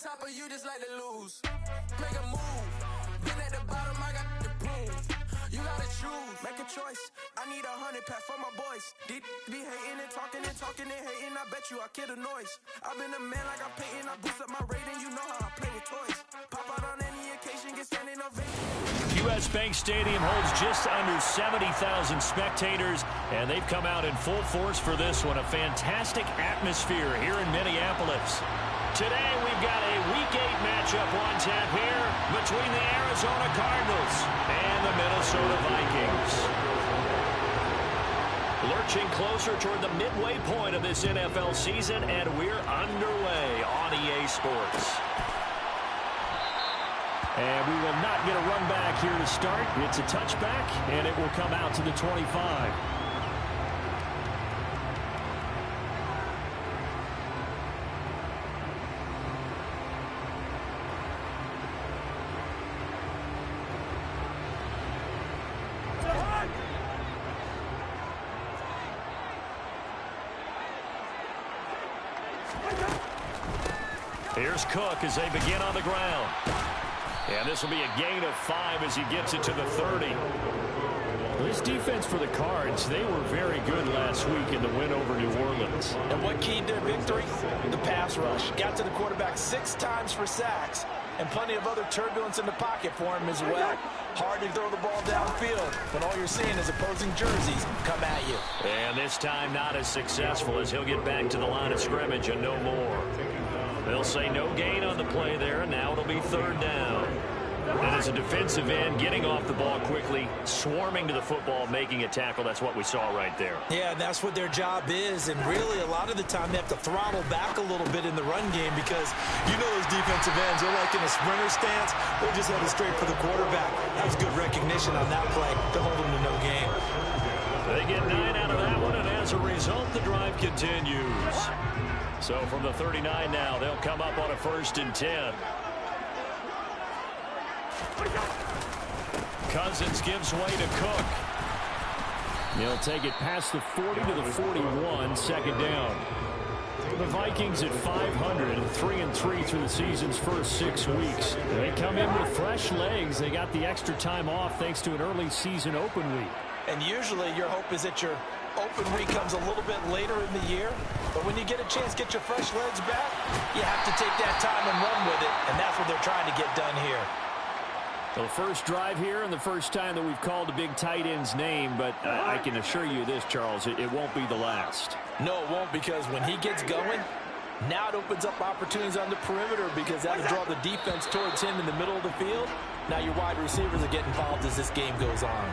top or you just like to lose. Make a move. Been at the bottom, I got the prove. You gotta choose. Make a choice. I need 100 pack for my boys. Be hating and talking and hating. I bet you I kill the noise. I've been a man like I'm Peyton. I boost up my rating. You know how I play with toys. Pop out on any occasion, get standing ovation. U.S. Bank Stadium holds just under 70,000 spectators, and they've come out in full force for this one. A fantastic atmosphere here in Minneapolis. Today we've got a Week 8 matchup on tap here between the Arizona Cardinals and the Minnesota Vikings. Lurching closer toward the midway point of this NFL season, and we're underway on EA Sports. And we will not get a run back here to start. It's a touchback, and it will come out to the 25. Here's Cook as they begin on the ground. And this will be a gain of 5 as he gets it to the 30. This defense for the Cards, they were very good last week in the win over New Orleans. And what keyed their victory? The pass rush. Got to the quarterback 6 times for sacks, and plenty of other turbulence in the pocket for him as well. Hard to throw the ball downfield when all you're seeing is opposing jerseys come at you. And this time not as successful as he'll get back to the line of scrimmage and no more. They'll say no gain on the play there, and now it'll be 3rd down. And as a defensive end, getting off the ball quickly, swarming to the football, making a tackle, that's what we saw right there. Yeah, and that's what their job is, and really a lot of the time they have to throttle back a little bit in the run game because you know those defensive ends, they're like in a sprinter stance, they're just headed straight for the quarterback. That was good recognition on that play to hold them to no gain. They get 9 out of that one, and as a result, the drive continues. So from the 39 now, they'll come up on a 1st and 10. Cousins gives way to Cook. He'll take it past the 40 to the 41, 2nd down. The Vikings at 500, 3-3 through the season's first 6 weeks. They come in with fresh legs. They got the extra time off thanks to an early season open week. And usually your hope is that your open week comes a little bit later in the year. But when you get a chance to get your fresh legs back, you have to take that time and run with it. And that's what they're trying to get done here. The first drive here and the first time that we've called a big tight end's name. But I can assure you this, Charles, it won't be the last. No, it won't, because when he gets going, now it opens up opportunities on the perimeter because that'll draw the defense towards him in the middle of the field. Now your wide receivers are getting involved as this game goes on.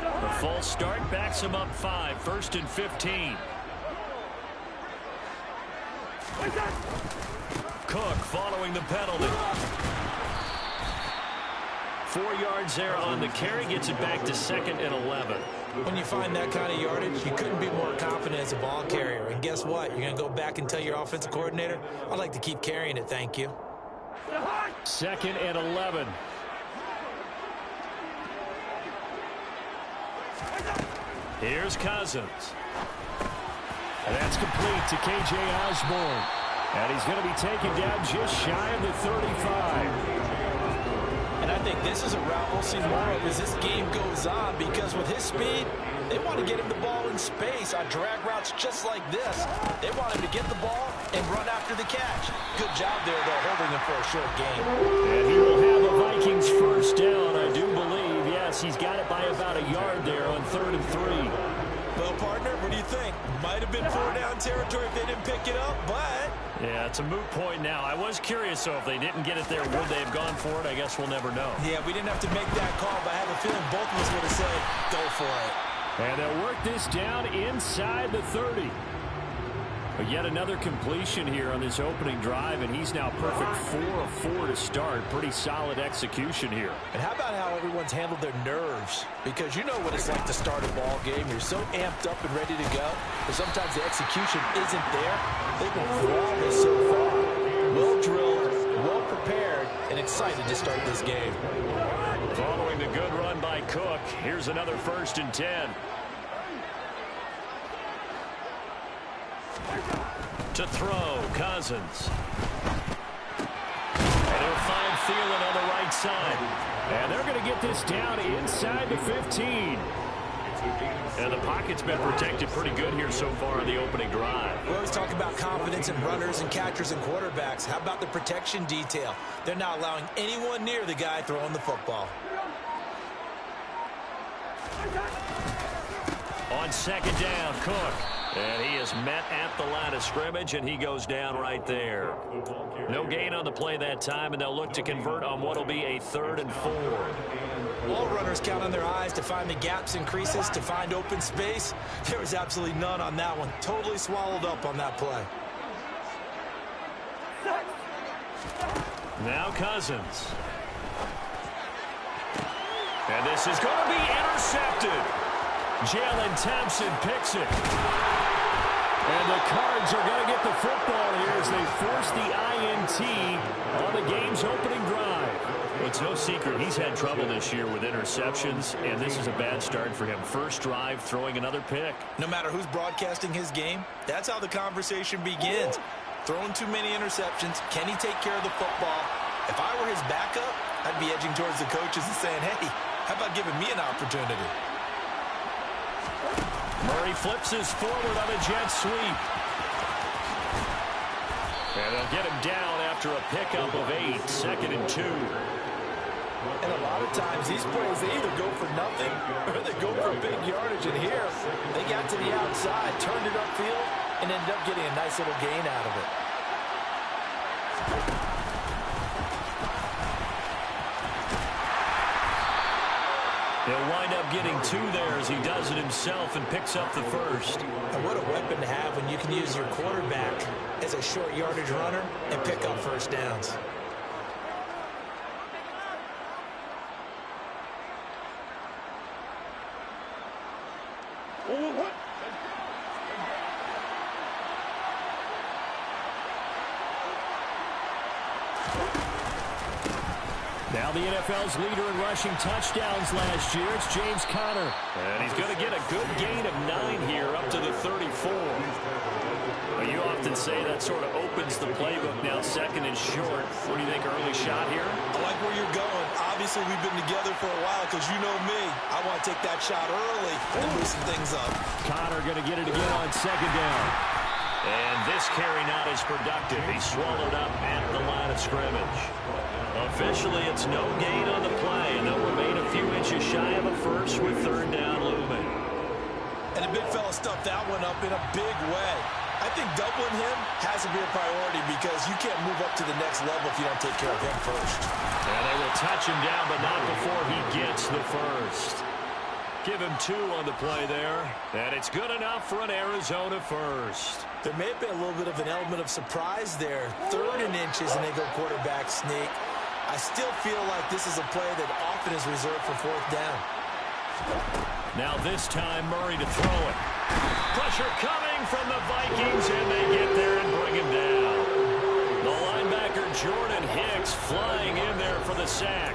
The false start backs him up 5, 1st and 15. Cook following the penalty. 4 yards there on the carry, gets it back to 2nd and 11. When you find that kind of yardage, you couldn't be more confident as a ball carrier. And guess what? You're going to go back and tell your offensive coordinator, I'd like to keep carrying it, thank you. 2nd and 11. Here's Cousins. And that's complete to K.J. Osborne. And he's going to be taken down just shy of the 35. And I think this is a route we'll see more of as this game goes on, because with his speed, they want to get him the ball in space on drag routes just like this. They want him to get the ball and run after the catch. Good job there, though, holding him for a short gain. And he will have a Vikings first down, I do believe. Yes, he's got it by about a yard there on 3rd and 3. Well, partner, what do you think? Might have been 4-down territory if they didn't pick it up, but... Yeah, it's a moot point now. I was curious, so if they didn't get it there, would they have gone for it? I guess we'll never know. Yeah, we didn't have to make that call, but I have a feeling both of us would have said, go for it. And they'll work this down inside the 30. But yet another completion here on this opening drive, and he's now perfect 4 of 4 to start. Pretty solid execution here. And how about how everyone's handled their nerves? Because you know what it's like to start a ball game. You're so amped up and ready to go, but sometimes the execution isn't there. They've been flawless so far. Well drilled, well prepared, and excited to start this game. Following the good run by Cook, here's another 1st and 10. To throw, Cousins. And he'll find Thielen on the right side. And they're going to get this down inside the 15. And the pocket's been protected pretty good here so far in the opening drive. We always talk about confidence in runners and catchers and quarterbacks. How about the protection detail? They're not allowing anyone near the guy throwing the football. On second down, Cook. And he is met at the line of scrimmage, and he goes down right there. No gain on the play that time, and they'll look to convert on what will be a 3rd and 4. All runners count on their eyes to find the gaps and creases, to find open space. There was absolutely none on that one. Totally swallowed up on that play. Now Cousins. And this is going to be intercepted. Jalen Thompson picks it. And the Cards are going to get the football here as they force the INT on the game's opening drive. Well, it's no secret he's had trouble this year with interceptions, and this is a bad start for him. First drive, throwing another pick. No matter who's broadcasting his game, that's how the conversation begins. Throwing too many interceptions. Can he take care of the football? If I were his backup, I'd be edging towards the coaches and saying, hey, how about giving me an opportunity? Murray flips his forward on a jet sweep. And they'll get him down after a pickup of 8, 2nd and 2. And a lot of times these plays, they either go for nothing or they go for big yardage. And here, they got to the outside, turned it upfield, and ended up getting a nice little gain out of it. He'll wind up getting 2 there as he does it himself and picks up the first. And what a weapon to have when you can use your quarterback as a short yardage runner and pick up first downs. Now the NFL's leader in rushing touchdowns last year, it's James Conner. And he's going to get a good gain of 9 here up to the 34. Well, you often say that sort of opens the playbook. Now 2nd and short. What do you think, early shot here? I like where you're going. Obviously, we've been together for a while because you know me. I want to take that shot early and loosen things up. Conner going to get it again on 2nd down. And this carry not as productive. He's swallowed up at the line of scrimmage. Officially, it's no gain on the play, and they'll remain a few inches shy of a first with 3rd down looming. And the big fella stuffed that one up in a big way. I think doubling him has to be a priority because you can't move up to the next level if you don't take care of him first. And they will touch him down, but not before he gets the first. Give him 2 on the play there, and it's good enough for an Arizona first. There may have been a little bit of an element of surprise there. 3rd and inches, and they go quarterback sneak. I still feel like this is a play that often is reserved for 4th down. Now this time, Murray to throw it. Pressure coming from the Vikings, and they get there and bring him down. The linebacker, Jordan Hicks, flying in there for the sack.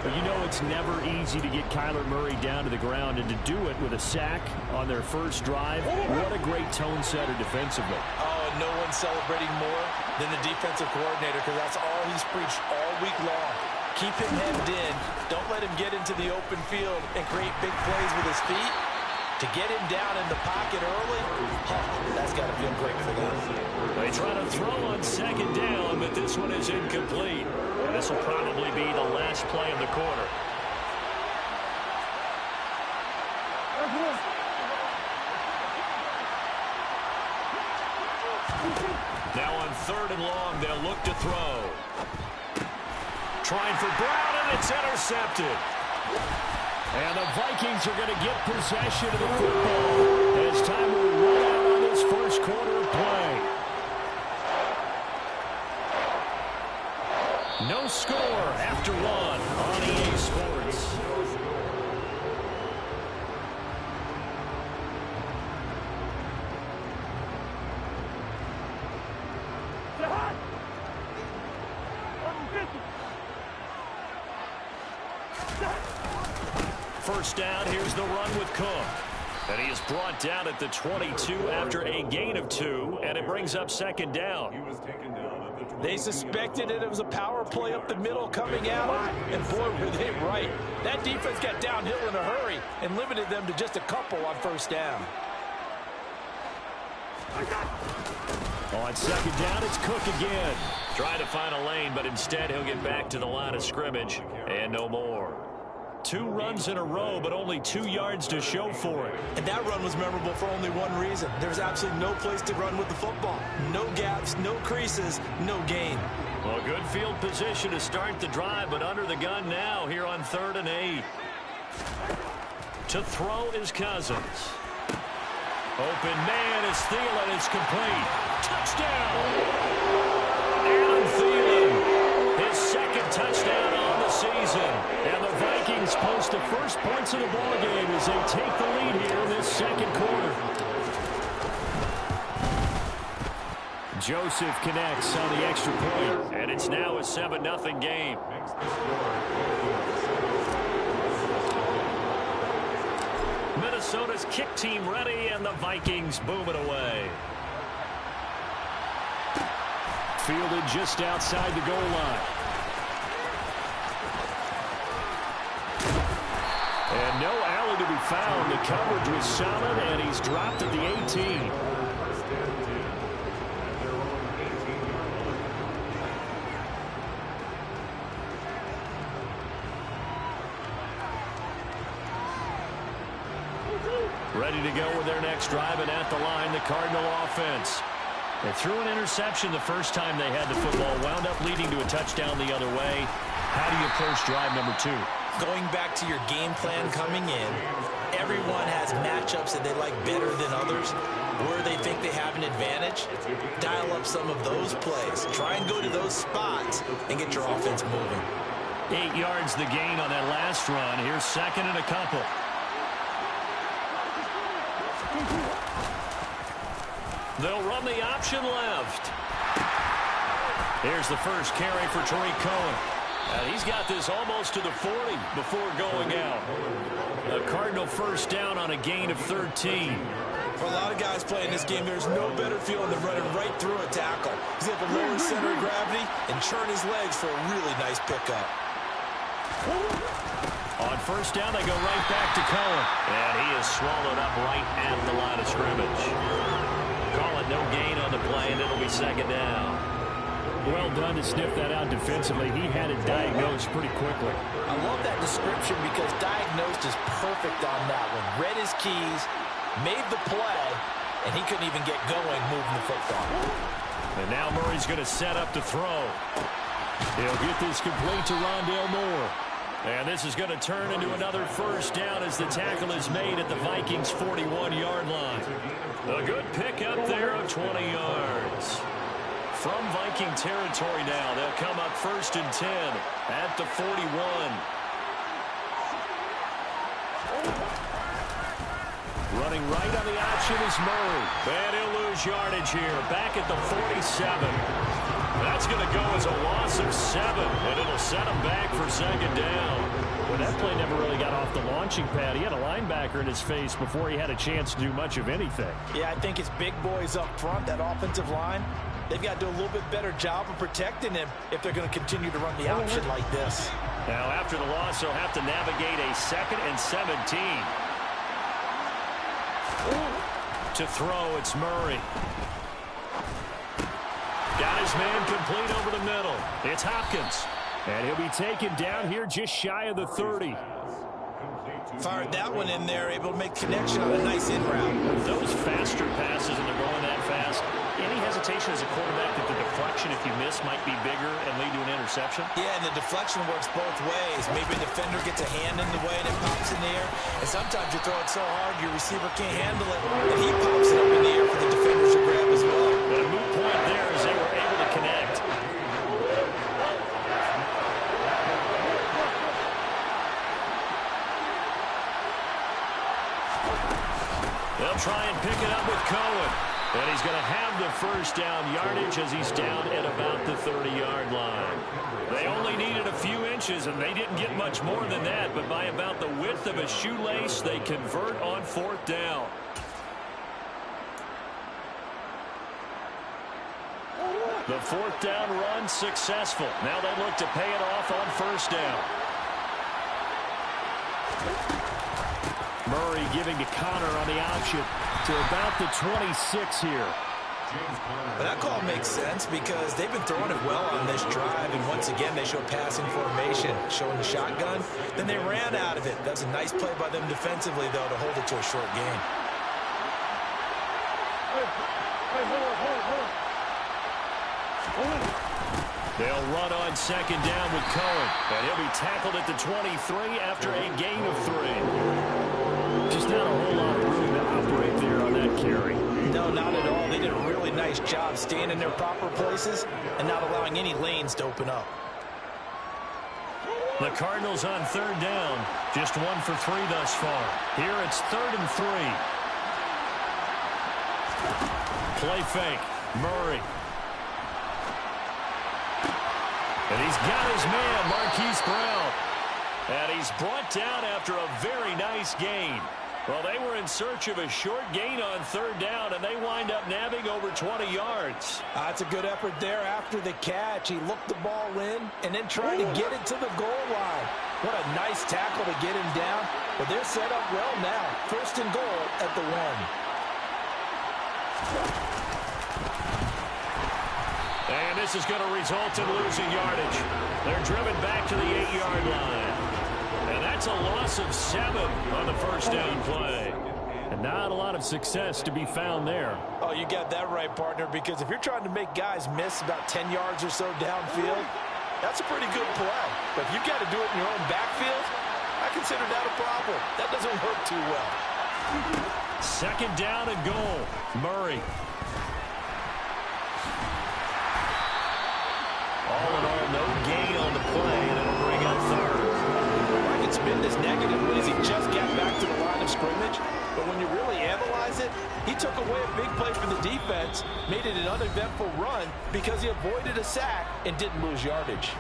But you know it's never easy to get Kyler Murray down to the ground, and to do it with a sack on their first drive, what a great tone setter defensively. Oh, and no one's celebrating more than the defensive coordinator because that's all he's preached all week long. Keep him hemmed in. Don't let him get into the open field and create big plays with his feet. To get him down in the pocket early, that's got to feel great for them. They try to throw on 2nd down, but this one is incomplete. And this will probably be the last play of the quarter. Now on 3rd and long, they'll look to throw. Trying for Brown, and it's intercepted. And the Vikings are going to get possession of the football as time will run out on this first quarter of play. No score after 1 on EA Sports. First down, here's the run with Cook. And he is brought down at the 22 after a gain of 2, and it brings up second down. They suspected it was a power play up the middle coming at them, and boy, were they right. That defense got downhill in a hurry and limited them to just a couple on first down. On second down, it's Cook again. Trying to find a lane, but instead he'll get back to the line of scrimmage, and no more. 2 runs in a row, but only 2 yards to show for it. And that run was memorable for only one reason. There was absolutely no place to run with the football. No gaps, no creases, no gain. Well, good field position to start the drive, but under the gun now here on 3rd and 8. To throw is Cousins. Open man is Thielen. It's complete. Touchdown! Adam Thielen, his second touchdown on the season. And the Vikings post the first points of the ballgame as they take the lead here in this second quarter. Joseph connects on the extra point, and it's now a 7-0 game. Minnesota's kick team ready, and the Vikings boom it away. Fielded just outside the goal line. And no alley to be found. The coverage was solid, and he's dropped at the 18. Ready to go with their next drive, and at the line, the Cardinal offense. They threw an interception the first time they had the football, wound up leading to a touchdown the other way. How do you approach drive number 2? Going back to your game plan coming in, everyone has matchups that they like better than others. Where they think they have an advantage, dial up some of those plays. Try and go to those spots and get your offense moving. 8 yards the gain on that last run. Here's second and a couple. They'll run the option left. Here's the first carry for Tariq Cohen. And he's got this almost to the 40 before going out. A Cardinal first down on a gain of 13. For a lot of guys playing this game, there's no better feeling than running right through a tackle. He's able to lower his center of gravity and churn his legs for a really nice pickup. On first down, they go right back to Cohen. And he is swallowed up right at the line of scrimmage. Call it no gain on the play, and it'll be second down. Well done to sniff that out defensively. He had it diagnosed pretty quickly. I love that description because diagnosed is perfect on that one. Read his keys, made the play, and he couldn't even get going moving the football. And now Murray's going to set up to throw. He'll get this complete to Rondale Moore. And this is going to turn into another first down as the tackle is made at the Vikings' 41-yard line. A good pickup there of 20 yards. From Viking territory now, they'll come up first and 10 at the 41. Running right on the option is Murray. And he'll lose yardage here, back at the 47. That's going to go as a loss of 7, and it'll set him back for second down. Well, that play never really got off the launching pad. He had a linebacker in his face before he had a chance to do much of anything. Yeah, I think it's big boys up front, that offensive line. They've got to do a little bit better job of protecting him if they're going to continue to run the option like this. Now, after the loss, they'll have to navigate a 2nd and 17. To throw, it's Murray. Got his man complete over the middle. It's Hopkins. And he'll be taken down here just shy of the 30. Fired that one in there, able to make connection on a nice in route. Those faster passes, and they're going that fast. Any hesitation as a quarterback that the deflection, if you miss, might be bigger and lead to an interception? Yeah, and the deflection works both ways. Maybe a defender gets a hand in the way and it pops in the air. And sometimes you throw it so hard your receiver can't handle it, and he pops it up in the air for the defenders to grab as well. But a moot point there as they were able to connect. They'll try and pick it up with Cohen. And he's going to have the first down yardage as he's down at about the 30-yard line. They only needed a few inches inches, and they didn't get much more than that, but by about the width of a shoelace, they convert on 4th down. The 4th down run successful. Now they look to pay it off on 1st down. Murray giving to Connor on the option to about the 26 here. Well, that call makes sense because they've been throwing it well on this drive, and once again they show passing formation, showing the shotgun. Then they ran out of it. That was a nice play by them defensively, though, to hold it to a short gain. They'll run on 2nd down with Cohen, and he'll be tackled at the 23 after a gain of 3. Just not a whole lot of room to operate there on that carry. No, not at all. They did a really nice job staying in their proper places and not allowing any lanes to open up. The Cardinals on 3rd down, just 1 for 3 thus far. Here it's 3rd and 3. Play fake, Murray. And he's got his man, Marquise Brown. And he's brought down after a very nice gain. Well, they were in search of a short gain on 3rd down, and they wind up nabbing over 20 yards. That's a good effort there after the catch. He looked the ball in and then tried to get it to the goal line. What a nice tackle to get him down. But they're set up well now. 1st and goal at the 1. And this is going to result in losing yardage. They're driven back to the 8-yard line. And that's a loss of 7 on the 1st down play. And not a lot of success to be found there. Oh, you got that right, partner, because if you're trying to make guys miss about 10 yards or so downfield, that's a pretty good play. But if you've got to do it in your own backfield, I consider that a problem. That doesn't work too well. 2nd down and goal. Murray. All in all, no gain on the play, and it'll bring up 3rd. I can spin this negatively as he just got back to the line of scrimmage, but when you really analyze it, he took away a big play for the defense, made it an uneventful run because he avoided a sack and didn't lose yardage.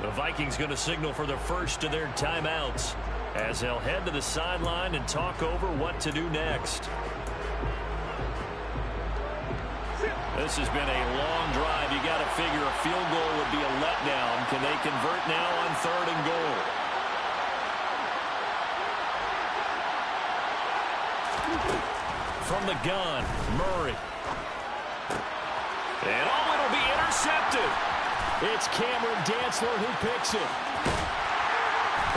The Vikings going to signal for the first of their timeouts as they'll head to the sideline and talk over what to do next. This has been a long drive. You got to figure a field goal would be a letdown. Can they convert now on 3rd and goal? From the gun, Murray. And it'll be intercepted. It's Cameron Dantzler who picks it.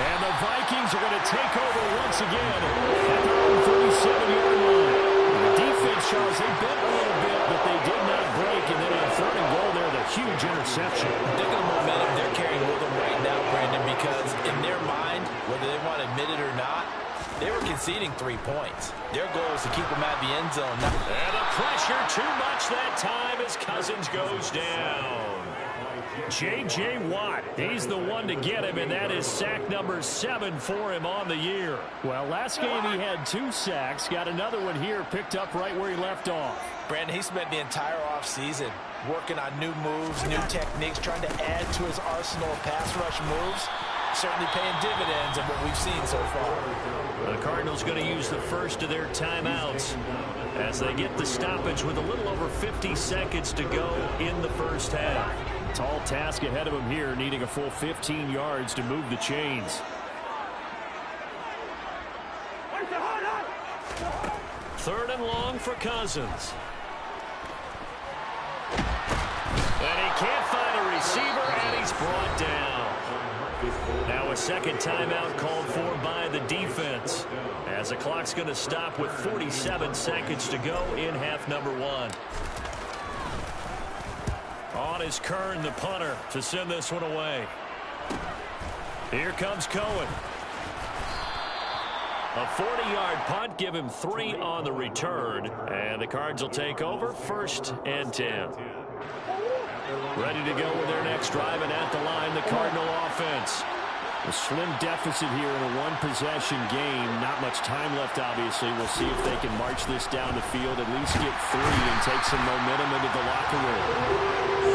And the Vikings are going to take over once again at their own 37-yard line. The defense, Charles, they bent a little bit, but they did not break. And then on 3rd and goal there, the huge interception. Look at the momentum they're carrying with them right now, Brandon, because in their mind, whether they want to admit it or not, they were conceding 3 points. Their goal is to keep them at the end zone. And the pressure too much that time as Cousins goes down. J.J. Watt, he's the one to get him, and that is sack number 7 for him on the year. Well, last game he had 2 sacks, got another one here, picked up right where he left off. Brandon, he spent the entire offseason working on new moves, new techniques, trying to add to his arsenal of pass rush moves. Certainly paying dividends in what we've seen so far. The Cardinals going to use the first of their timeouts as they get the stoppage with a little over 50 seconds to go in the first half. Tall task ahead of him here, needing a full 15 yards to move the chains. Third and long for Cousins. And he can't find a receiver, and he's brought down. Now a second timeout called for by the defense, as the clock's going to stop with 47 seconds to go in half number 1. On is Kern, the punter, to send this one away. Here comes Cohen. A 40-yard punt, give him 3 on the return, and the Cards will take over 1st and 10. Ready to go with their next drive, and at the line, the Cardinal offense. A slim deficit here in a one-possession game. Not much time left, obviously. We'll see if they can march this down the field, at least get 3 and take some momentum into the locker room.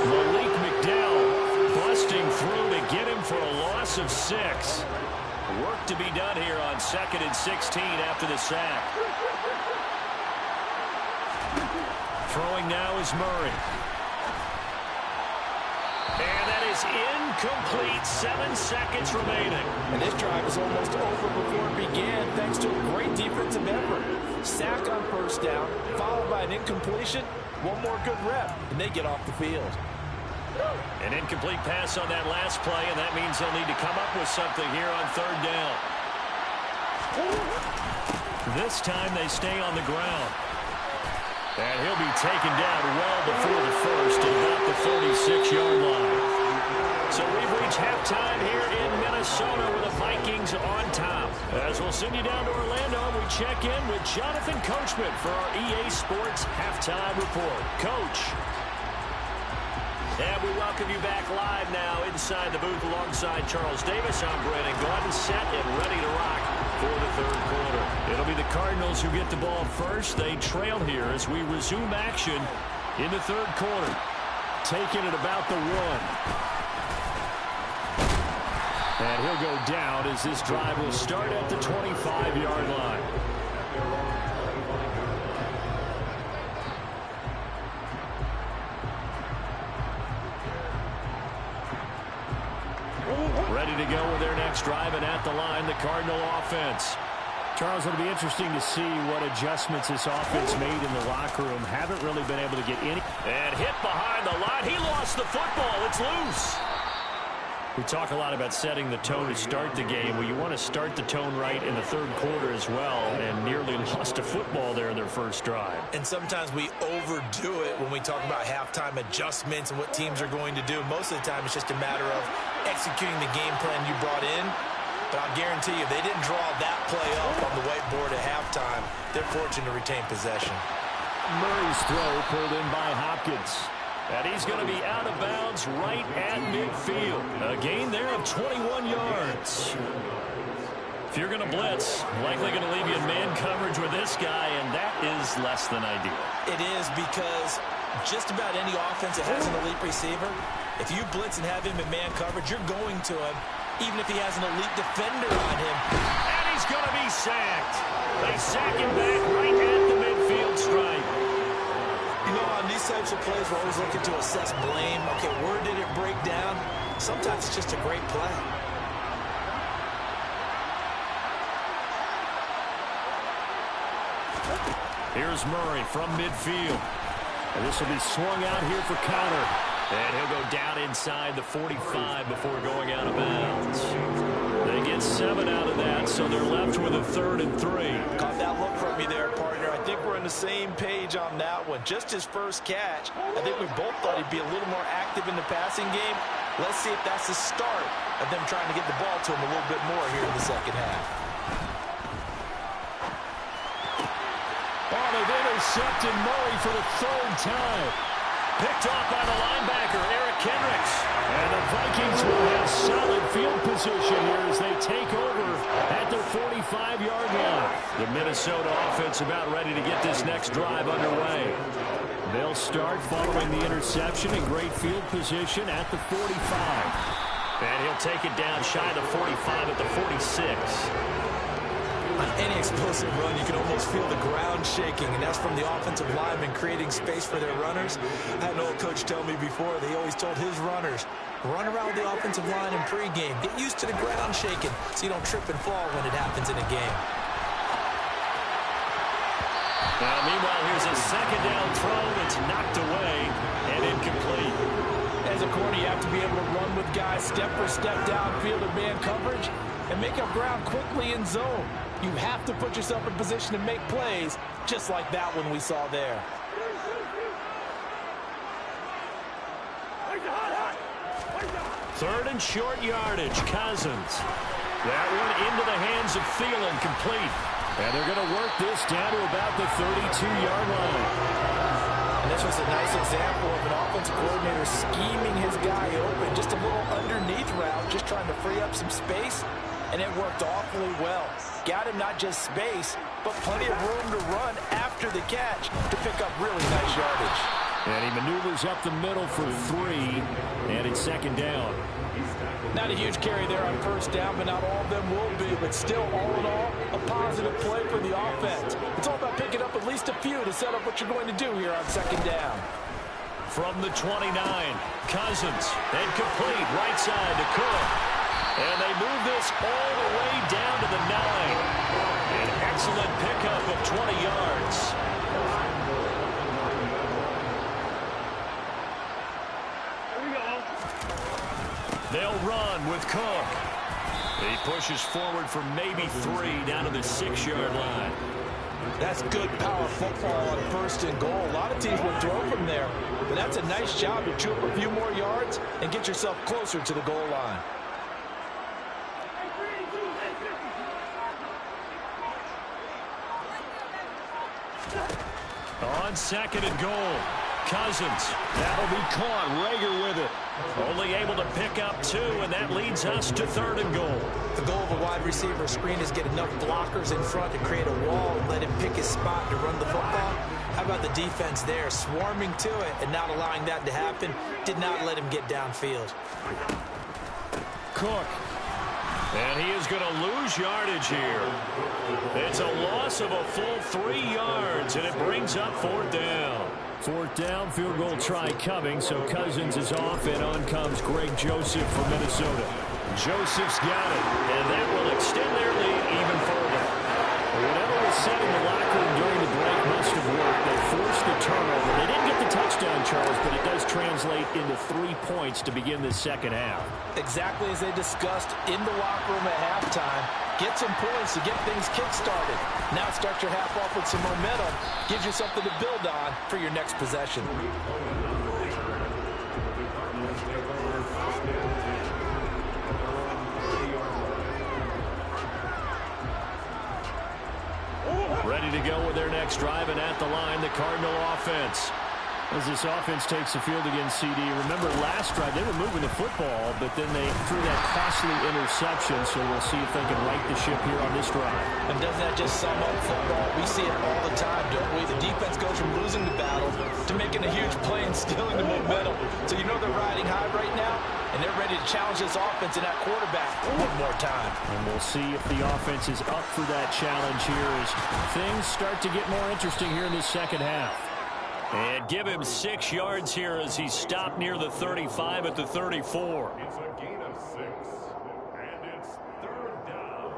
Malik McDowell busting through to get him for a loss loss of 6. Work to be done here on 2nd and 16 after the sack. Throwing now is Murray. And that is incomplete. 7 seconds remaining. And this drive is almost over before it began thanks to a great defensive effort. Sack on first down, followed by an incompletion. One more good rep, and they get off the field. An incomplete pass on that last play, and that means they'll need to come up with something here on 3rd down. This time they stay on the ground. And he'll be taken down well before the first at about the 36-yard line. So we've reached halftime here in Minnesota with the Vikings on top. As we'll send you down to Orlando, we check in with Jonathan Coachman for our EA Sports Halftime Report. Coach. And we welcome you back live now inside the booth alongside Charles Davis. I'm Brandon Glenn, set and ready to rock for the 3rd quarter. It'll be the Cardinals who get the ball first. They trail here as we resume action in the 3rd quarter. Taking it about the 1. And he'll go down as this drive will start at the 25-yard line. Ready to go with their next drive, and at the line, the Cardinal offense. Charles, it'll be interesting to see what adjustments this offense made in the locker room. Haven't really been able to get any. And hit behind the line. He lost the football. It's loose. We talk a lot about setting the tone to start the game. Well, you want to start the tone right in the 3rd quarter as well, and nearly lost a football there in their first drive. And sometimes we overdo it when we talk about halftime adjustments and what teams are going to do. Most of the time, it's just a matter of executing the game plan you brought in. But I'll guarantee you, if they didn't draw that play up on the whiteboard at halftime, they're fortunate to retain possession. Murray's throw pulled in by Hopkins. And he's going to be out of bounds right at midfield. A gain there of 21 yards. If you're going to blitz, likely going to leave you in man coverage with this guy, and that is less than ideal. It is, because just about any offense that has an elite receiver, if you blitz and have him in man coverage, you're going to him, even if he has an elite defender on him. And he's going to be sacked. They sack him back right at the midfield stripe. You know, on these types of plays, we're always looking to assess blame. Okay, where did it break down? Sometimes it's just a great play. Here's Murray from midfield. And this will be swung out here for counter. And he'll go down inside the 45 before going out of bounds. They get 7 out of that, so they're left with a 3rd and 3. Caught that look from me there, partner. I think we're on the same page on that one. Just his first catch. I think we both thought he'd be a little more active in the passing game. Let's see if that's the start of them trying to get the ball to him a little bit more here in the second half. Oh, they've intercepted Murray for the 3rd time. Picked off by the linebacker, Eric Kendricks. And the Vikings will have solid field position here as they take over at their 45-yard line. The Minnesota offense about ready to get this next drive underway. They'll start following the interception in great field position at the 45. And he'll take it down shy of the 45 at the 46. On any explosive run, you can almost feel the ground shaking, and that's from the offensive linemen creating space for their runners. I had an old coach tell me before, they always told his runners, run around the offensive line in pregame. Get used to the ground shaking so you don't trip and fall when it happens in a game. Now, meanwhile, here's a 2nd down throw that's knocked away and incomplete. As a corner, you have to be able to run with guys step for step downfield in man coverage and make up ground quickly in zone. You have to put yourself in position to make plays, just like that one we saw there. Third and short yardage, Cousins. That one into the hands of Thielen, complete. And they're going to work this down to about the 32-yard line. And this was a nice example of an offensive coordinator scheming his guy open. Just a little underneath route, just trying to free up some space. And it worked awfully well. Got him not just space, but plenty of room to run after the catch to pick up really nice yardage. And he maneuvers up the middle for 3, and it's 2nd down. Not a huge carry there on first down, but not all of them will be. But still, all in all, a positive play for the offense. It's all about picking up at least a few to set up what you're going to do here on second down. From the 29, Cousins, and complete right side to Cook. And they move this all the way down to the 9. An excellent pickup of 20 yards. They'll run with Cook. He pushes forward for maybe 3 down to the 6-yard line. That's good power football on first and goal. A lot of teams will throw from there, but that's a nice job to chew up a few more yards and get yourself closer to the goal line. On second and goal, Cousins. That'll be caught. Rager with it. Only able to pick up 2, and that leads us to third and goal. The goal of a wide receiver screen is get enough blockers in front to create a wall and let him pick his spot to run the football. How about the defense there, swarming to it and not allowing that to happen? Did not let him get downfield. Cook. And he is going to lose yardage here. It's a loss of a full 3 yards, and it brings up fourth down. Fourth down, field goal try coming, so Cousins is off, and on comes Greg Joseph from Minnesota. Joseph's got it, and that will extend their lead even further. Whatever was said in the locker room during the break must have worked. They forced the turnover. They didn't get the touchdown, Charles, but it does translate into 3 points to begin this second half. Exactly as they discussed in the locker room at halftime. Get some points to get things kick-started. Now start your half off with some momentum. Gives you something to build on for your next possession. Ready to go with their next drive, and at the line, the Cardinal offense. As this offense takes the field against CD, remember last drive, they were moving the football, but then they threw that costly interception, so we'll see if they can right the ship here on this drive. And doesn't that just sum up football? We see it all the time, don't we? The defense goes from losing the battle to making a huge play and stealing the momentum. So you know they're riding high right now, and they're ready to challenge this offense and that quarterback one more time. And we'll see if the offense is up for that challenge here as things start to get more interesting here in this second half. And give him 6 yards here as he stopped near the 35 at the 34. It's a gain of 6, and it's third down.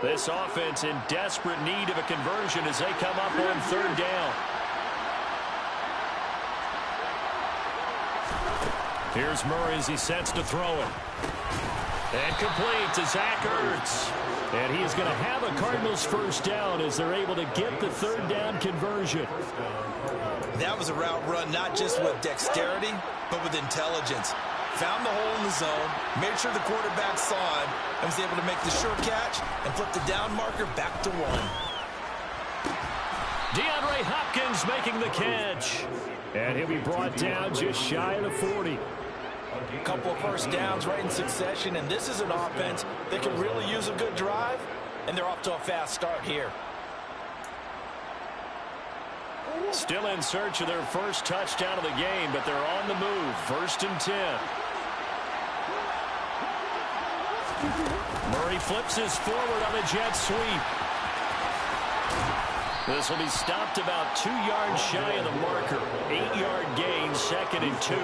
This offense in desperate need of a conversion as they come up on third down. Here's Murray as he sets to throw it. And complete to Zach Ertz. And he is going to have a Cardinals first down as they're able to get the third down conversion. That was a route run not just with dexterity, but with intelligence. Found the hole in the zone, made sure the quarterback saw him, and was able to make the sure catch and flip the down marker back to 1. DeAndre Hopkins making the catch. And he'll be brought down just shy of the 40. A couple of first downs right in succession, and this is an offense that can really use a good drive, and they're off to a fast start here. Still in search of their first touchdown of the game, but they're on the move. First and 10. Murray flips his forward on a jet sweep. This will be stopped about 2 yards shy of the marker. 8-yard gain, second and 2.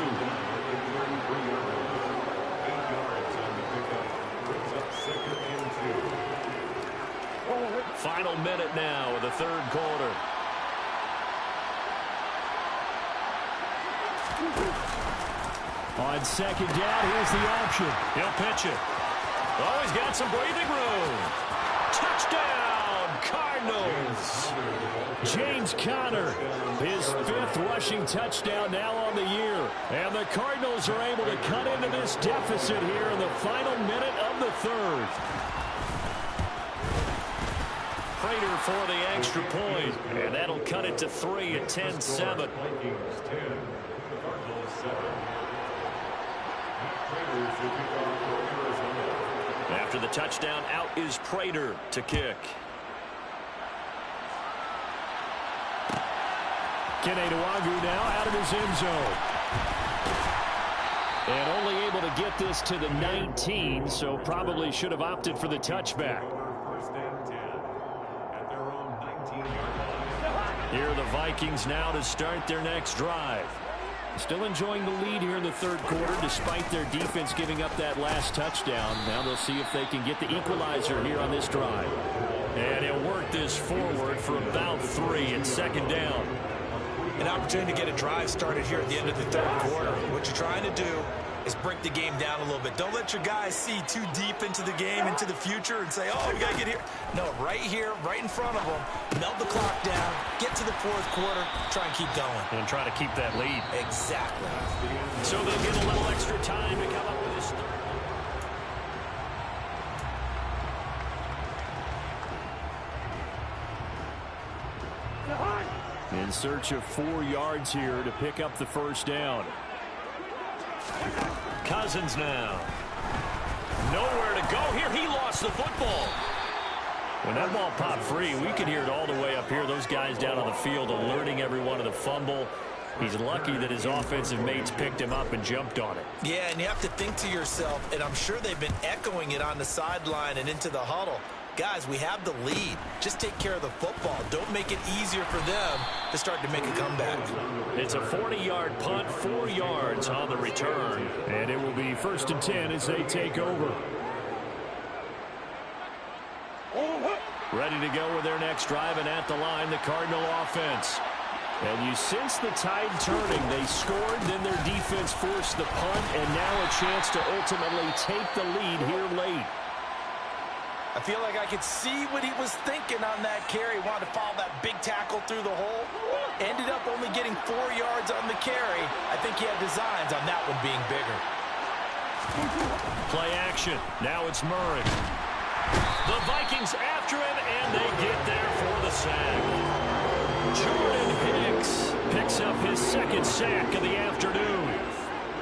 Final minute now of the third quarter. On second down, here's the option. He'll pitch it. Oh, he's got some breathing room. Touchdown, Cardinals. James Conner, his 5th rushing touchdown now on the year. And the Cardinals are able to cut into this deficit here in the final minute of the third. Prater for the extra point, and that'll cut it to 3 at 10-7. After the touchdown, out is Prater to kick. Kene Nwangwu now out of his end zone. And only able to get this to the 19, so probably should have opted for the touchback. First and 10 at their own 19-yard line. Here are the Vikings now to start their next drive. Still enjoying the lead here in the third quarter despite their defense giving up that last touchdown. Now they'll see if they can get the equalizer here on this drive. And he'll work this forward for about 3 and second down. An opportunity to get a drive started here at the end of the third quarter. What you're trying to do is break the game down a little bit. Don't let your guys see too deep into the game, into the future, and say, oh, we got to get here. No, right here, right in front of them, melt the clock down, get to the fourth quarter, try and keep going. And try to keep that lead. Exactly. So they'll get a little extra time to come up with this third. In search of 4 yards here to pick up the first down. Cousins now. Nowhere to go here. He lost the football. When that ball popped free, we could hear it all the way up here. Those guys down on the field alerting everyone of the fumble. He's lucky that his offensive mates picked him up and jumped on it. Yeah, and you have to think to yourself, and I'm sure they've been echoing it on the sideline and into the huddle. Guys, we have the lead. Just take care of the football. Don't make it easier for them to start to make a comeback. It's a 40-yard punt, 4 yards on the return. And it will be first and 10 as they take over. Ready to go with their next drive, and at the line, the Cardinal offense. And you sense the tide turning. They scored, then their defense forced the punt, and now a chance to ultimately take the lead here late. I feel like I could see what he was thinking on that carry. Wanted to follow that big tackle through the hole. Ended up only getting 4 yards on the carry. I think he had designs on that one being bigger. Play action. Now it's Murray. The Vikings after him, and they get there for the sack. Jordan Hicks picks up his second sack of the afternoon.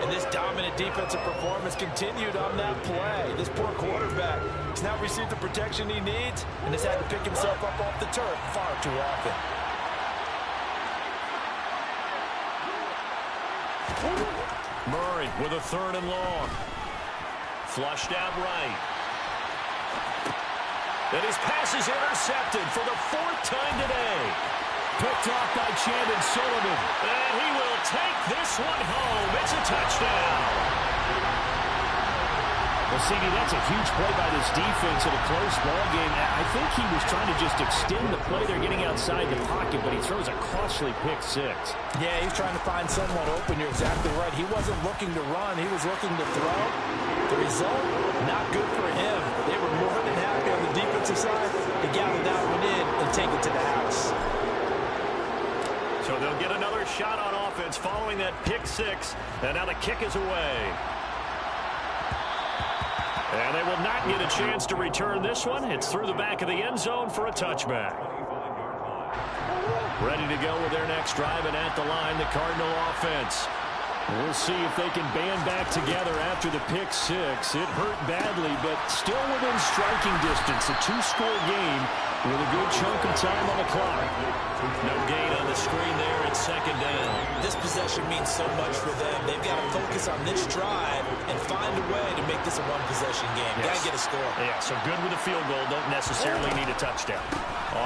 And this dominant defensive performance continued on that play. This poor quarterback has now received the protection he needs and has had to pick himself up off the turf far too often. Murray with a 3rd and long. Flushed out right. And his pass is intercepted for the 4th time today. Picked off by Chandon Sullivan. And he will take this one home. It's a touchdown. Well, CD, that's a huge play by this defense in a close ball game. I think he was trying to just extend the play. They're getting outside the pocket, but he throws a costly pick 6. Yeah, he's trying to find someone open. You're exactly right. He wasn't looking to run. He was looking to throw. The result, not good for him. They were more than happy on the defensive side to gather that one in and take it to the house. So they'll get another shot on offense following that pick 6. And now the kick is away. And they will not get a chance to return this one. It's through the back of the end zone for a touchback. Ready to go with their next drive, and at the line, the Cardinal offense. We'll see if they can band back together after the pick 6. It hurt badly, but still within striking distance. A 2-score game with a good chunk of time on the clock. No gain on the screen there. It's second down. This possession means so much for them. They've got to focus on this drive and find a way to make this a one-possession game. Yes. Got to get a score. Yeah, so good with a field goal. Don't necessarily need a touchdown.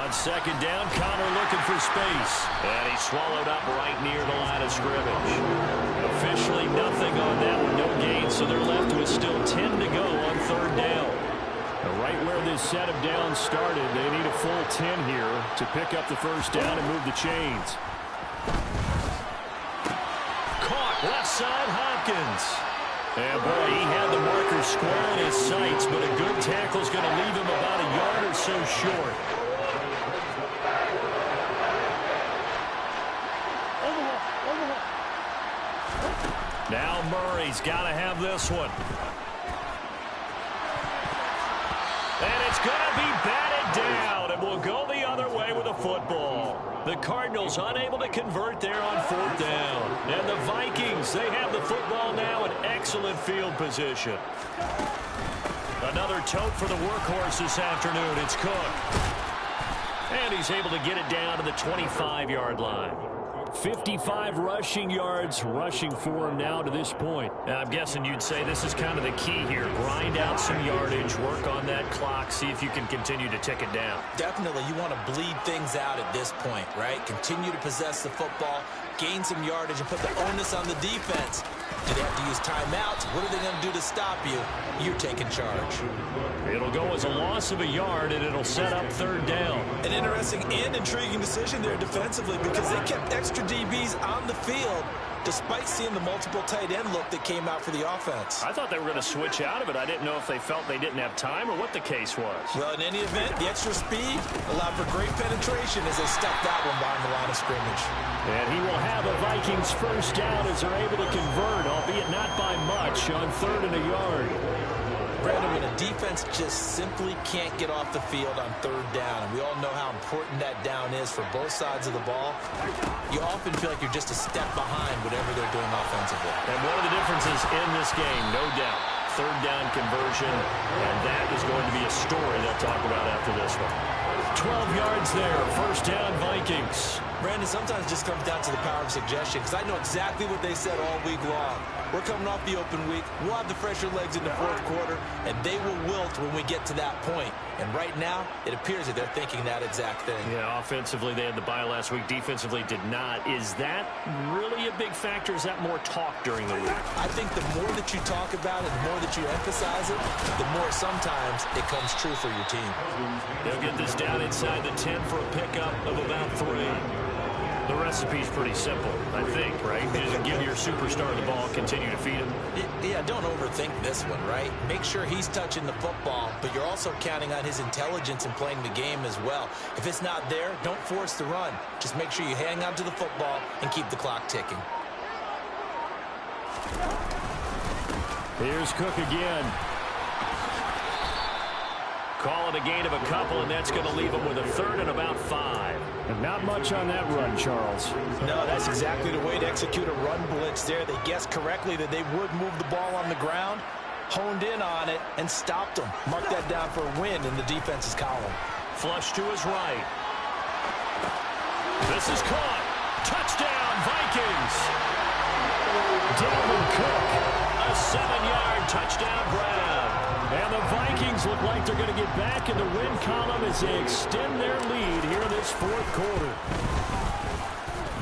On second down, Connor looking for space. And he's swallowed up right near the line of scrimmage. Officially nothing on that one. No gain, so they're left with still 10 to go on third down. Right where this set of downs started, they need a full 10 here to pick up the first down and move the chains. Caught left side, Hopkins. And boy, he had the marker square in his sights, but a good tackle's going to leave him about a yard or so short. Now Murray's got to have this one. And it's going to be batted down, and will go the other way with a football. The Cardinals unable to convert there on 4th down. And the Vikings, they have the football now in excellent field position. Another tote for the workhorse this afternoon. It's Cook. And he's able to get it down to the 25-yard line. 55 rushing yards rushing for him now to this point. I'm guessing you'd say this is kind of the key here. Grind out some yardage, work on that clock, see if you can continue to tick it down. Definitely, you want to bleed things out at this point, right? Continue to possess the football, gain some yardage, and put the onus on the defense. Do they have to use timeouts? What are they going to do to stop you? You're taking charge. It'll go as a loss of a yard, and it'll set up third down. An interesting and intriguing decision there defensively because they kept extra DBs on the field despite seeing the multiple tight end look that came out for the offense. I thought they were going to switch out of it. I didn't know if they felt they didn't have time or what the case was. Well, in any event, the extra speed allowed for great penetration as they stepped that one behind the line of scrimmage. And he will have a Vikings first down as they're able to convert, albeit not by much, on 3rd and a yard. Brandon, when a defense just simply can't get off the field on 3rd down, and we all know how important that down is for both sides of the ball, you often feel like you're just a step behind whatever they're doing offensively. And one of the differences in this game, no doubt, 3rd down conversion, and that is going to be a story they'll talk about after this one. 12 yards there, first down Vikings. Brandon, sometimes it just comes down to the power of suggestion because I know exactly what they said all week long. We're coming off the open week. We'll have the fresher legs in the 4th quarter, and they will wilt when we get to that point. And right now, it appears that they're thinking that exact thing. Yeah, offensively, they had the bye last week. Defensively, did not. Is that really a big factor? Is that more talk during the week? I think the more that you talk about it, the more that you emphasize it, the more sometimes it comes true for your team. They'll get this down inside the 10 for a pickup of about 3. The recipe's pretty simple, I think, right? You just give your superstar the ball, continue to feed him. Yeah, don't overthink this one, right? Make sure he's touching the football, but you're also counting on his intelligence in playing the game as well. If it's not there, don't force the run. Just make sure you hang on to the football and keep the clock ticking. Here's Cook again. Call it a gain of a couple, and that's going to leave him with a 3rd and about 5. And not much on that run, Charles. No, that's exactly the way to execute a run blitz there. They guessed correctly that they would move the ball on the ground, honed in on it, and stopped them. Mark that down for a win in the defense's column. Flush to his right. This is caught. Touchdown, Vikings. Dalvin Cook, a 7-yard touchdown grab. And the Vikings look like they're going to get back in the win column as they extend their lead here in this 4th quarter.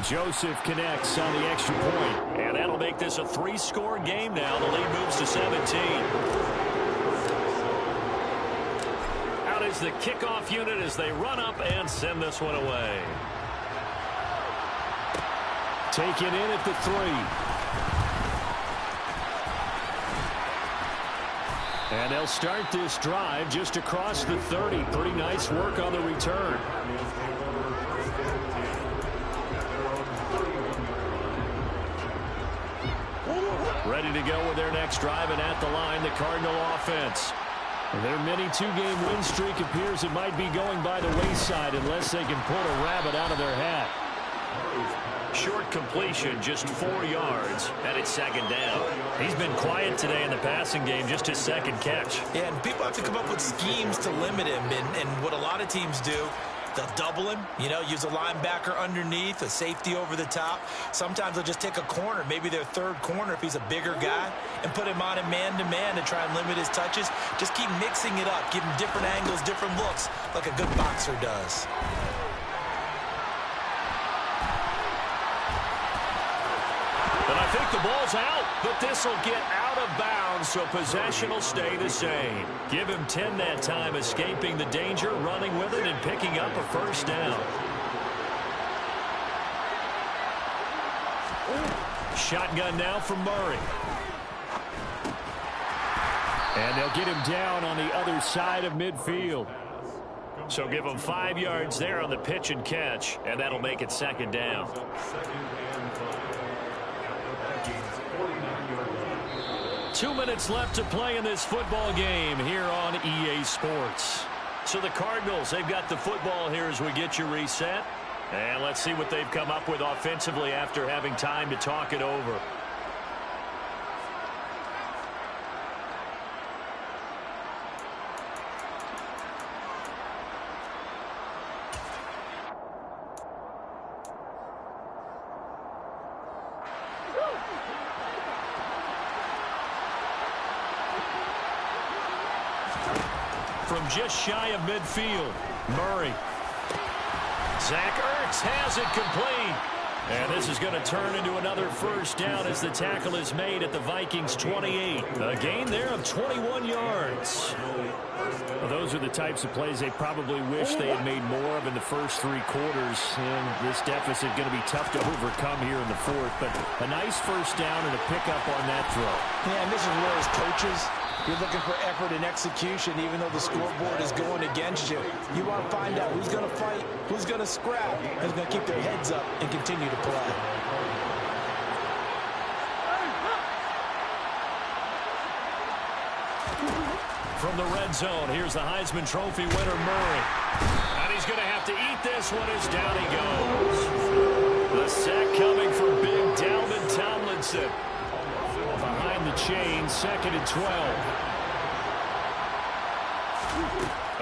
Joseph connects on the extra point, and that'll make this a 3-score game now. The lead moves to 17. Out is the kickoff unit as they run up and send this one away. Taken in at the 3. And they'll start this drive just across the 30. Pretty nice work on the return. Ready to go with their next drive, and at the line, the Cardinal offense. Their mini 2-game win streak appears it might be going by the wayside unless they can pull a rabbit out of their hat. Short completion, just 4 yards, and it's 2nd down. He's been quiet today in the passing game, just his 2nd catch. Yeah, and people have to come up with schemes to limit him, and what a lot of teams do, they'll double him, use a linebacker underneath, a safety over the top. Sometimes they'll just take a corner, maybe their 3rd corner if he's a bigger guy, and put him on a man-to-man to try and limit his touches. Just keep mixing it up, give him different angles, different looks, like a good boxer does. And I think the ball's out, but this will get out of bounds, so possession will stay the same. Give him 10 that time, escaping the danger, running with it, and picking up a first down. Shotgun now from Murray. And they'll get him down on the other side of midfield. So give him 5 yards there on the pitch and catch, and that'll make it 2nd down. 2 minutes left to play in this football game here on EA Sports. So the Cardinals, they've got the football here as we get you reset. And let's see what they've come up with offensively after having time to talk it over. from just shy of midfield. Murray. Zach Ertz has it complete. And this is going to turn into another first down as the tackle is made at the Vikings 28. A gain there of 21 yards. Well, those are the types of plays they probably wish they had made more of in the first 3 quarters. And this deficit going to be tough to overcome here in the fourth. But a nice first down and a pickup on that throw. Yeah, and this is where as coaches, you're looking for effort and execution, even though the scoreboard is going against you. You want to find out who's going to fight, who's going to scrap, who's going to keep their heads up and continue to play. From the red zone, here's the Heisman Trophy winner, Murray. And he's going to have to eat this one as down he goes. The sack coming from big Dalvin Tomlinson. Behind the chain, 2nd and 12.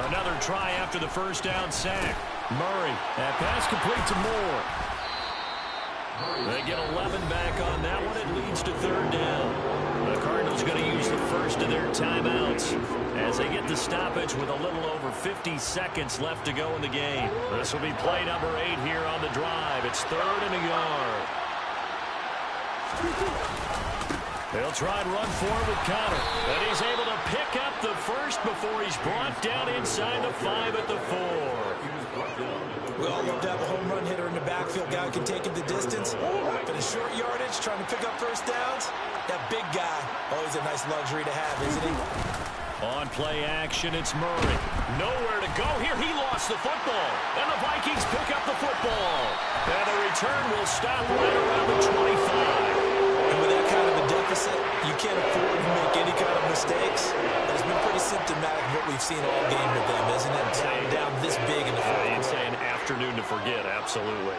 Another try after the first down sack. Murray, that pass complete to Moore. They get 11 back on that one. It leads to 3rd down. The Cardinals going to use the first of their timeouts as they get the stoppage with a little over 50 seconds left to go in the game. This will be play number 8 here on the drive. It's 3rd and a yard. They'll try and run forward with Connor. And he's able to pick up the first before he's brought down inside the 5 at the 4. We all love to have a home run hitter in the backfield. Guy who can take it the distance. But in short yardage, trying to pick up first downs, that big guy, always a nice luxury to have, isn't he? On play action, it's Murray. Nowhere to go here. He lost the football. And the Vikings pick up the football. And the return will stop right around the 25. And with that kind of a deficit, you can't afford to make any kind of mistakes. It's been pretty symptomatic of what we've seen all game with them, isn't it? Down this big in the fourth. You'd say an afternoon to forget, absolutely.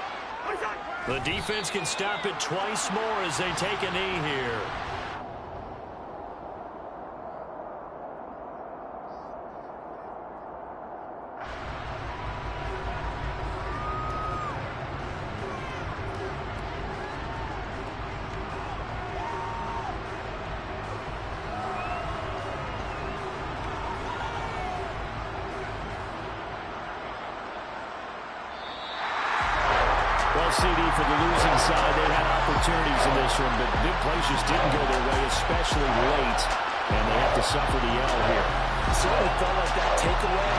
The defense can stop it twice more as they take a knee here. CD for the losing side. They had opportunities in this one, but big plays just didn't go their way, especially late, and they have to suffer the L here. It certainly felt like that takeaway,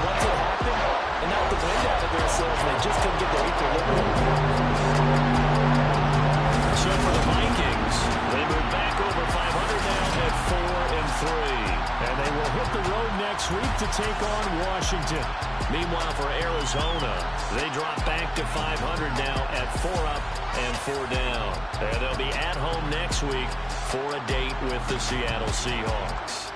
once it happened, and knocked the wind out of their sails, and they just couldn't get their equilibrium. So for the Vikings, they move back over 500 now at 4-3. And they will hit the road next week to take on Washington. Meanwhile, for Arizona, they drop back to 500 now at 4 up and 4 down. And they'll be at home next week for a date with the Seattle Seahawks.